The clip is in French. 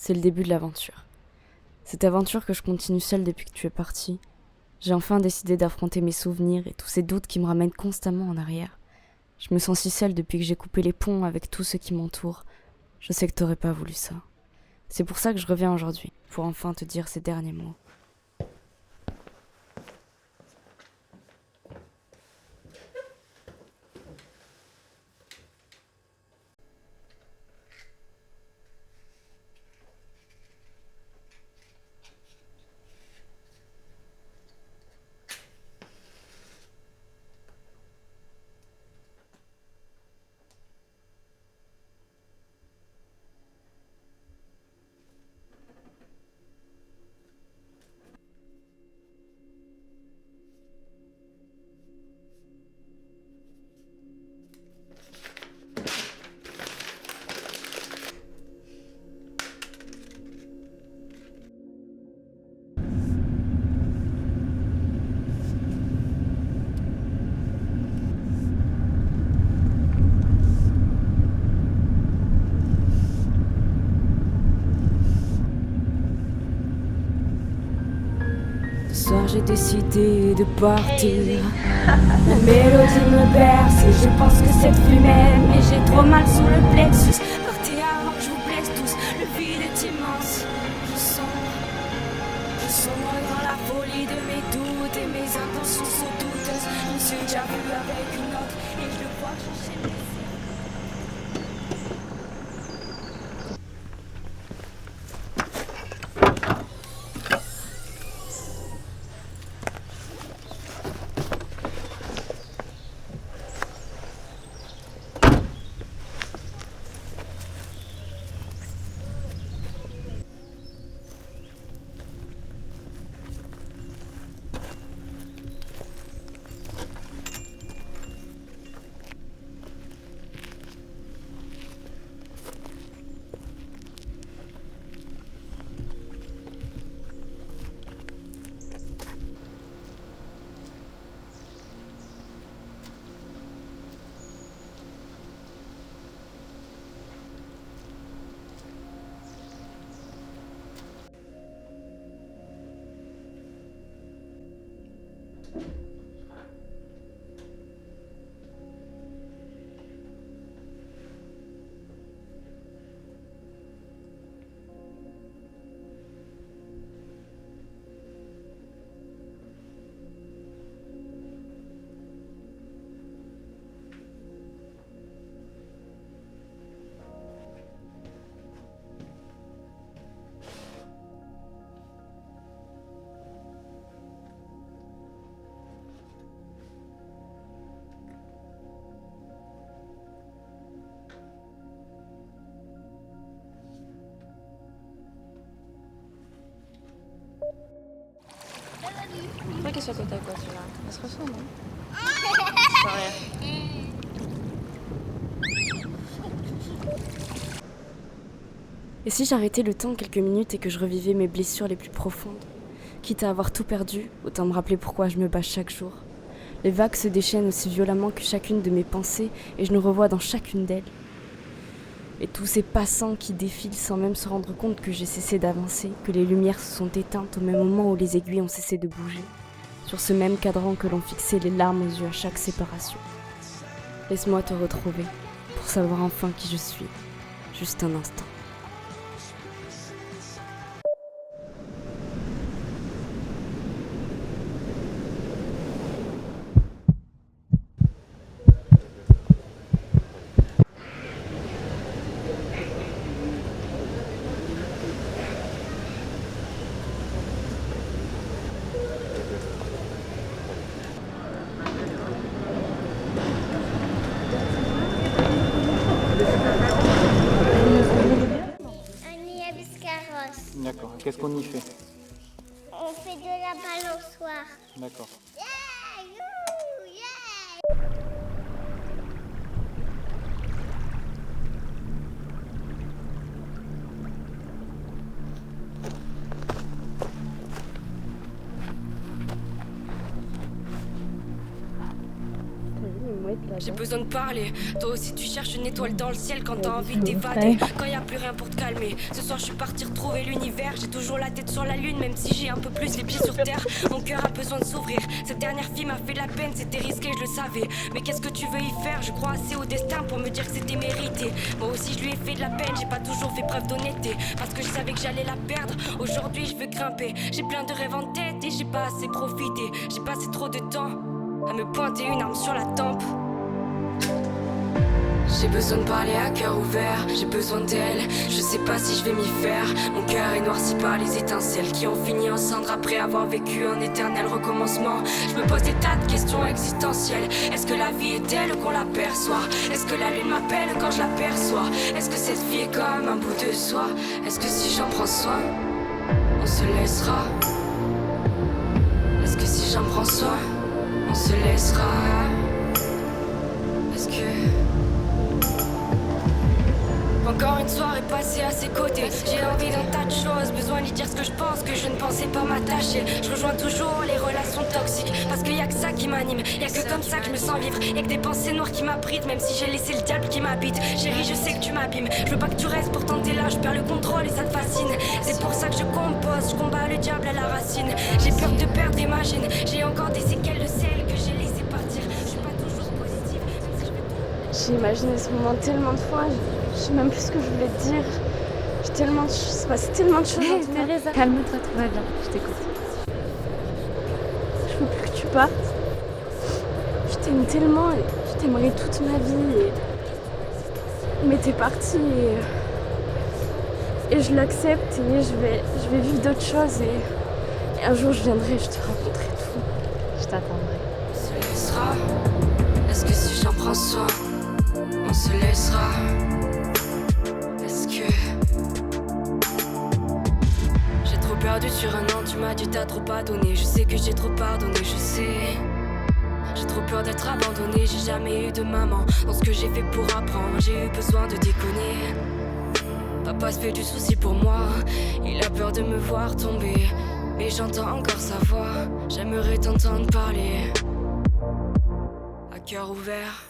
C'est le début de l'aventure. Cette aventure que je continue seule depuis que tu es partie. J'ai enfin décidé d'affronter mes souvenirs et tous ces doutes qui me ramènent constamment en arrière. Je me sens si seule depuis que j'ai coupé les ponts avec tout ce qui m'entoure. Je sais que t'aurais pas voulu ça. C'est pour ça que je reviens aujourd'hui, pour enfin te dire ces derniers mots. Ce soir j'ai décidé de partir. La mélodie me berce et je pense que c'est plus même. Mais j'ai trop mal sous le plexus. Partez avant que je vous blesse tous. Le vide est immense. Je sombre dans la folie de mes doutes et mes intentions sont douteuses. Je me suis déjà vu avec une autre et je le vois chercher mes yeux. Je crois qu'elle soit côte à côte, là. Elle se ressemble, non? Sans rien. Et si j'arrêtais le temps quelques minutes et que je revivais mes blessures les plus profondes? Quitte à avoir tout perdu, autant me rappeler pourquoi je me bats chaque jour. Les vagues se déchaînent aussi violemment que chacune de mes pensées et je nous revois dans chacune d'elles. Et tous ces passants qui défilent sans même se rendre compte que j'ai cessé d'avancer, que les lumières se sont éteintes au même moment où les aiguilles ont cessé de bouger, sur ce même cadran que l'on fixait les larmes aux yeux à chaque séparation. Laisse-moi te retrouver, pour savoir enfin qui je suis, juste un instant. D'accord. Qu'est-ce qu'on y fait? On fait de la balançoire. D'accord. Yeah, you, yeah. T'as vu les mouettes là J'ai besoin de parler. Toi aussi tu cherches une étoile dans le ciel quand t'as envie d'évader. Quand y a plus rien pour te calmer. Ce soir je suis parti retrouver l'univers. J'ai toujours la tête sur la lune, même si j'ai un peu plus les pieds sur terre. Mon cœur a besoin de s'ouvrir. Cette dernière fille m'a fait de la peine, c'était risqué, je le savais. Mais qu'est-ce que tu veux y faire? Je crois assez au destin pour me dire que c'était mérité. Moi aussi je lui ai fait de la peine, j'ai pas toujours fait preuve d'honnêteté. Parce que je savais que j'allais la perdre. Aujourd'hui je veux grimper. J'ai plein de rêves en tête et j'ai pas assez profité. J'ai passé trop de temps à me pointer une arme sur la tempe. J'ai besoin de parler à cœur ouvert, j'ai besoin d'elle, je sais pas si je vais m'y faire. Mon cœur est noirci par les étincelles qui ont fini en cendres après avoir vécu un éternel recommencement. Je me pose des tas de questions existentielles. Est-ce que la vie est telle qu'on l'aperçoit? Est-ce que la lune m'appelle quand je l'aperçois? Est-ce que cette vie est comme un bout de soi? Est-ce que si j'en prends soin, on se laissera? Est-ce que si j'en prends soin, on se laissera? Est-ce que... Encore une soirée passée à ses côtés. J'ai envie d'un tas de choses, besoin de lui dire ce que je pense, que je ne pensais pas m'attacher. Je rejoins toujours les relations toxiques, parce qu'il y a que ça qui m'anime. Y'a que comme ça que je me sens vivre. Y'a que des pensées noires qui m'abritent, même si j'ai laissé le diable qui m'habite. Chérie, je sais que tu m'abîmes. Je veux pas que tu restes, pourtant t'es là, je perds le contrôle et ça te fascine. C'est pour ça que je compose, je combats le diable à la racine. J'ai peur de perdre, imagine. J'ai encore des séquelles de celles que j'ai laissé partir. Je suis pas toujours positive, même si je vais... J'ai imaginé ce moment tellement de fois, je sais même plus ce que je voulais te dire. J'ai tellement de choses, c'est passé tellement de choses. Hé, Teresa, calme-toi, tout va bien, je t'écoute. Je veux plus que tu partes. Je t'aime tellement et je t'aimerai toute ma vie. Mais t'es partie et je l'accepte et je vais vivre d'autres choses et un jour je viendrai, je te raconterai tout. Je t'attendrai. On se laissera. Est-ce que si j'en prends soin, on se laissera? Est-ce que j'ai trop perdu sur un an? Tu m'as dit t'as trop pardonné. Je sais que j'ai trop pardonné, je sais. J'ai trop peur d'être abandonnée. J'ai jamais eu de maman. Dans ce que j'ai fait pour apprendre, j'ai eu besoin de déconner. Papa se fait du souci pour moi. Il a peur de me voir tomber. Mais j'entends encore sa voix. J'aimerais t'entendre parler à cœur ouvert.